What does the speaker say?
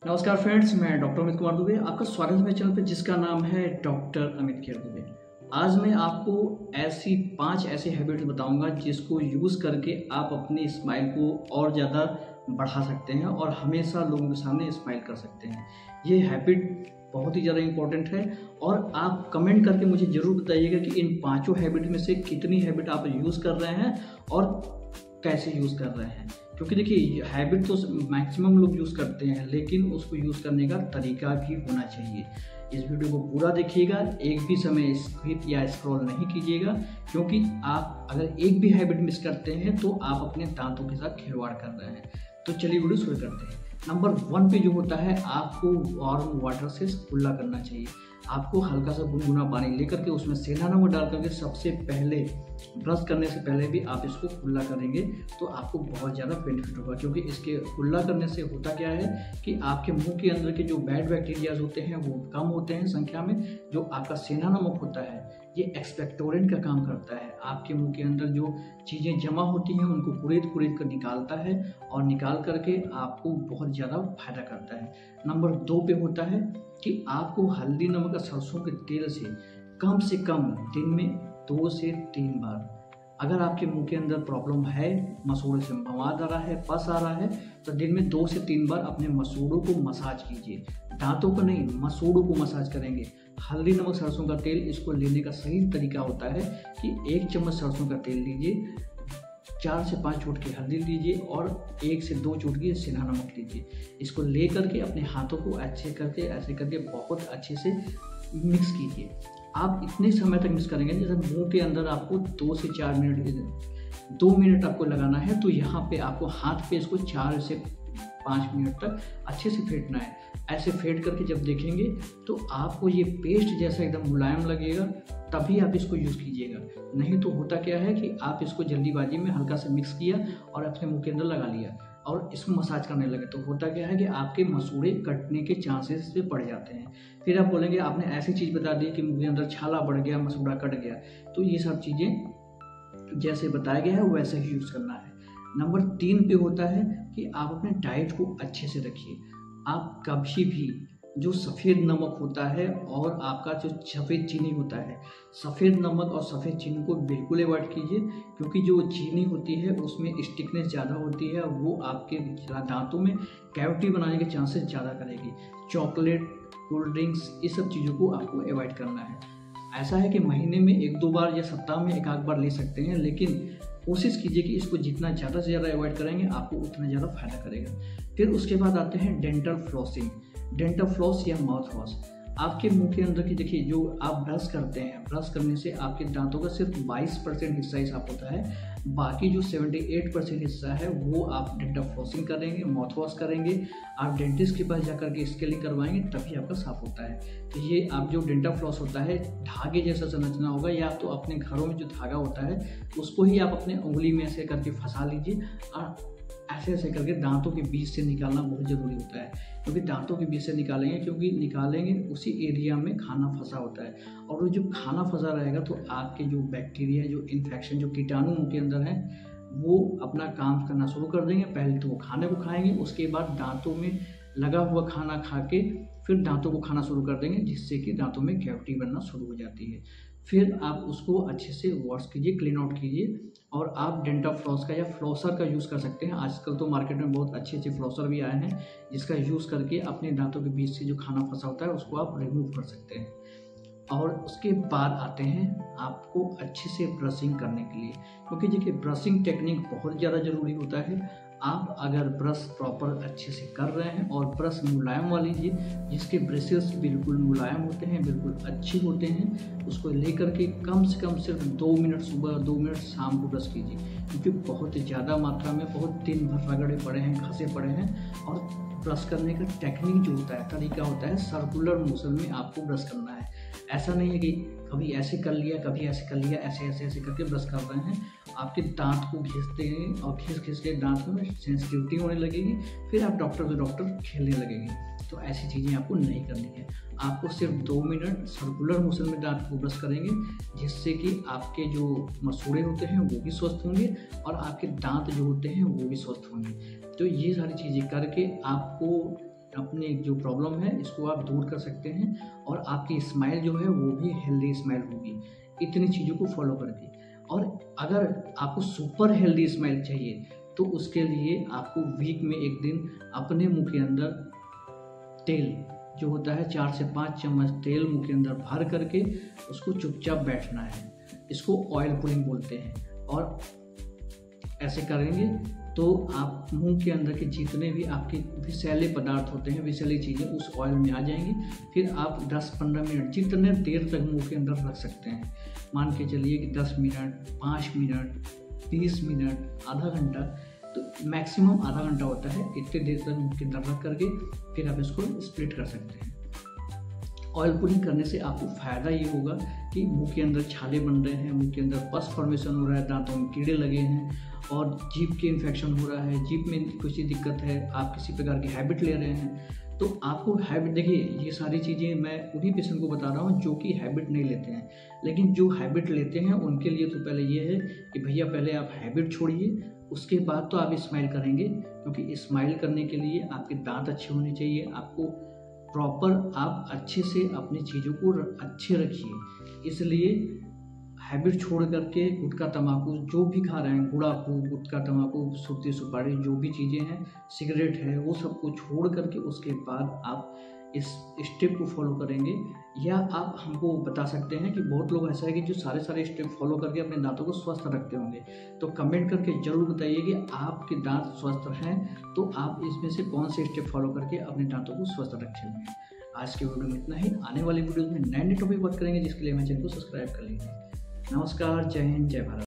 नमस्कार फ्रेंड्स, मैं डॉक्टर अमित कुमार दुबे आपका स्वागत है मेरे चैनल पे जिसका नाम है डॉक्टर अमित केयर दुबे। आज मैं आपको ऐसी 5 ऐसे हैबिट्स बताऊंगा जिसको यूज़ करके आप अपनी स्माइल को और ज़्यादा बढ़ा सकते हैं और हमेशा लोगों के सामने स्माइल कर सकते हैं। ये हैबिट बहुत ही ज़्यादा इम्पोर्टेंट है और आप कमेंट करके मुझे ज़रूर बताइएगा कि इन 5 हैबिट में से कितनी हैबिट आप यूज़ कर रहे हैं और कैसे यूज़ कर रहे हैं। क्योंकि देखिए हैबिट तो मैक्सिमम लोग यूज़ करते हैं, लेकिन उसको यूज़ करने का तरीका भी होना चाहिए। इस वीडियो को पूरा देखिएगा, एक भी समय स्किप या स्क्रॉल नहीं कीजिएगा, क्योंकि आप अगर एक भी हैबिट मिस करते हैं तो आप अपने दांतों के साथ खिलवाड़ कर रहे हैं। तो चलिए वीडियो शुरू करते हैं। नंबर 1 पे जो होता है, आपको वार्म वाटर से कुल्ला करना चाहिए। आपको हल्का सा गुनगुना पानी लेकर के उसमें सेंधा नमक डाल करके सबसे पहले ब्रश करने से पहले भी आप इसको कुल्ला करेंगे तो आपको बहुत ज़्यादा बेनिफिट होगा। क्योंकि इसके कुल्ला करने से होता क्या है कि आपके मुंह के अंदर के जो बैड बैक्टीरियाज होते हैं वो कम होते हैं संख्या में। जो आपका सेंधा नमक होता है ये एक्सपेक्टोरेंट का काम करता है, आपके मुंह के अंदर जो चीज़ें जमा होती हैं उनको कुरेद कर निकालता है और निकाल करके आपको बहुत ज़्यादा फायदा करता है। नंबर 2 पे होता है कि आपको हल्दी नमक और सरसों के तेल से कम दिन में 2 से 3 बार, अगर आपके मुंह के अंदर प्रॉब्लम है, मसूड़े से मवाद आ रहा है, पस आ रहा है, तो दिन में 2 से 3 बार अपने मसूड़ों को मसाज कीजिए। दांतों को नहीं, मसूड़ों को मसाज करेंगे। हल्दी नमक सरसों का तेल, इसको लेने का सही तरीका होता है कि 1 चम्मच सरसों का तेल लीजिए, 4 से 5 चुटकी हल्दी लीजिए और 1 से 2 चुटकी सेंधा नमक लीजिए। इसको ले करके अपने हाथों को ऐसे करके बहुत अच्छे से मिक्स कीजिए। आप इतने समय तक मिक्स करेंगे जैसे मुंह के अंदर आपको 2 से 4 मिनट 2 मिनट आपको लगाना है, तो यहाँ पे आपको हाथ पे इसको 4 से 5 मिनट तक अच्छे से फेंटना है। ऐसे फेंट करके जब देखेंगे तो आपको ये पेस्ट जैसा एकदम मुलायम लगेगा, तभी आप इसको यूज़ कीजिएगा। नहीं तो होता क्या है कि आप इसको जल्दीबाजी में हल्का से मिक्स किया और अपने मुंह के अंदर लगा लिया और इसको मसाज करने लगे, तो होता क्या है कि आपके मसूड़े कटने के चांसेस पे बढ़ जाते हैं। फिर आप बोलेंगे आपने ऐसी चीज़ बता दी कि मुंह के अंदर छाला बढ़ गया, मसूड़ा कट गया। तो ये सब चीज़ें जैसे बताया गया है वैसे ही यूज़ करना है। नंबर 3 पे होता है कि आप अपने डाइट को अच्छे से रखिए। आप कभी भी जो सफ़ेद नमक होता है और आपका जो सफ़ेद चीनी होता है, सफ़ेद नमक और सफ़ेद चीनी को बिल्कुल अवॉइड कीजिए। क्योंकि जो चीनी होती है उसमें स्टिकनेस ज़्यादा होती है, वो आपके दांतों में कैविटी बनाने के चांसेस ज़्यादा करेगी। चॉकलेट, कोल्ड ड्रिंक्स, ये सब चीज़ों को आपको अवॉइड करना है। ऐसा है कि महीने में 1-2 बार या सप्ताह में 1 आध बार ले सकते हैं, लेकिन कोशिश कीजिए कि इसको जितना ज़्यादा से ज़्यादा अवॉइड करेंगे आपको उतना ज़्यादा फायदा करेगा। फिर उसके बाद आते हैं डेंटल फ्लॉसिंग। डेंटल फ्लॉस या माउथ वॉश। आपके मुंह के अंदर की देखिए, जो आप ब्रश करते हैं, ब्रश करने से आपके दांतों का सिर्फ 22% हिस्सा ही साफ होता है। बाकी जो 78% हिस्सा है वो आप डेंटल फ्लॉसिंग करेंगे, माउथ वॉश करेंगे, आप डेंटिस्ट के पास जाकर के स्केलिंग करवाएंगे, तभी आपका साफ होता है। तो ये आप जो डेंटल फ्लॉस होता है धागे जैसा संरचना होगा, या तो अपने घरों में जो धागा होता है उसको ही आप अपने उंगली में ऐसे करके फंसा लीजिए और ऐसे करके दांतों के बीच से निकालना बहुत ज़रूरी होता है। क्योंकि दांतों के बीच से निकालेंगे उसी एरिया में खाना फंसा होता है, और वो जो खाना फंसा रहेगा तो आपके जो बैक्टीरिया, जो इन्फेक्शन, जो कीटाणु मुंह के अंदर हैं, वो अपना काम करना शुरू कर देंगे। पहले तो वो खाने को खाएंगे, उसके बाद दांतों में लगा हुआ खाना खा के फिर दांतों को खाना शुरू कर देंगे, जिससे कि दांतों में कैविटी बनना शुरू हो जाती है। फिर आप उसको अच्छे से वॉश कीजिए, क्लीन आउट कीजिए, और आप डेंटल फ्लॉस का या फ्लॉसर का यूज़ कर सकते हैं। आजकल तो मार्केट में बहुत अच्छे अच्छे फ्लॉसर भी आए हैं, जिसका यूज़ करके अपने दांतों के बीच से जो खाना फंसा होता है उसको आप रिमूव कर सकते हैं। और उसके बाद आते हैं आपको अच्छे से ब्रशिंग करने के लिए, क्योंकि देखिए ब्रशिंग टेक्निक बहुत ज़्यादा ज़रूरी होता है। आप अगर ब्रश प्रॉपर अच्छे से कर रहे हैं, और ब्रश मुलायम वाली लीजिए जिसके ब्रशेस बिल्कुल मुलायम होते हैं, बिल्कुल अच्छे होते हैं, उसको लेकर के कम से कम सिर्फ 2 मिनट सुबह, 2 मिनट शाम को ब्रश कीजिए। क्योंकि बहुत ज़्यादा मात्रा में बहुत दिन भर रगड़े पड़े हैं, घसे पड़े हैं, और ब्रश करने का टेक्निक जो होता है, तरीका होता है, सर्कुलर मोशन में आपको ब्रश करना है। ऐसा नहीं है कि कभी ऐसे कर लिया, कभी ऐसे कर लिया, ऐसे करके ब्रश कर रहे हैं। आपके दांत को घिसते हैं और घिस के दांत में सेंसिटिविटी होने लगेगी, फिर आप डॉक्टर खेलने लगेंगे। तो ऐसी चीज़ें आपको नहीं करनी है। आपको सिर्फ 2 मिनट सर्कुलर मोशन में दांत को ब्रश करेंगे, जिससे कि आपके जो मसूड़े होते हैं वो भी स्वस्थ होंगे और आपके दांत जो होते हैं वो भी स्वस्थ होंगे। तो ये सारी चीज़ें करके आपको अपनी जो प्रॉब्लम है इसको आप दूर कर सकते हैं और आपकी स्माइल जो है वो भी हेल्दी स्माइल होगी इतनी चीज़ों को फॉलो करके। और अगर आपको सुपर हेल्दी स्माइल चाहिए तो उसके लिए आपको वीक में एक दिन अपने मुंह के अंदर तेल जो होता है 4 से 5 चम्मच तेल मुंह के अंदर भर करके उसको चुपचाप बैठना है। इसको ऑयल पुलिंग बोलते हैं। और ऐसे करेंगे तो आप मुंह के अंदर के जितने भी आपके विषैले पदार्थ होते हैं, विषैली चीज़ें उस ऑयल में आ जाएंगी। फिर आप 10-15 मिनट जितने देर तक मुंह के अंदर रख सकते हैं, मान के चलिए कि 10 मिनट, 5 मिनट, 20 मिनट, आधा घंटा, तो मैक्सिमम आधा घंटा होता है। इतने देर तक मुंह के अंदर रख करके फिर आप इसको स्प्लिट कर सकते हैं। ऑयल पुलिंग करने से आपको फ़ायदा ये होगा कि मुंह के अंदर छाले बन रहे हैं, मुंह के अंदर पस फॉर्मेशन हो रहा है, दांतों में कीड़े लगे हैं और जीभ के इन्फेक्शन हो रहा है, जीभ में कुछ दिक्कत है, आप किसी प्रकार की हैबिट ले रहे हैं तो आपको हैबिट, देखिए ये सारी चीज़ें मैं उन्हीं पेशेंट को बता रहा हूँ जो कि हैबिट नहीं लेते हैं। लेकिन जो हैबिट लेते हैं उनके लिए तो पहले ये है कि भैया पहले आप हैबिट छोड़िए, उसके बाद तो आप स्माइल करेंगे। क्योंकि स्माइल करने के लिए आपके दांत अच्छे होने चाहिए, आपको प्रॉपर आप अच्छे से अपनी चीज़ों को अच्छे रखिए। इसलिए हैबिट छोड़ करके गुटखा तम्बाकू जो भी खा रहे हैं, गुड़ाखू, गुटखा तम्बाकू, सुरती सुपारी, जो भी चीज़ें हैं, सिगरेट है, वो सबको छोड़ करके उसके बाद आप इस स्टेप को फॉलो करेंगे। या आप हमको बता सकते हैं कि बहुत लोग ऐसा है कि जो सारे स्टेप फॉलो करके अपने दांतों को स्वस्थ रखते होंगे, तो कमेंट करके ज़रूर बताइए कि आपके दांत स्वस्थ हैं तो आप इसमें से कौन से स्टेप फॉलो करके अपने दांतों को स्वस्थ रखे होंगे। आज के वीडियो में इतना ही। आने वाले वीडियोज़ में नए नए टॉपिक बात करेंगे, जिसके लिए मैं चैनल को सब्सक्राइब कर लीजिए। नमस्कार, जय हिंद, जय भारत।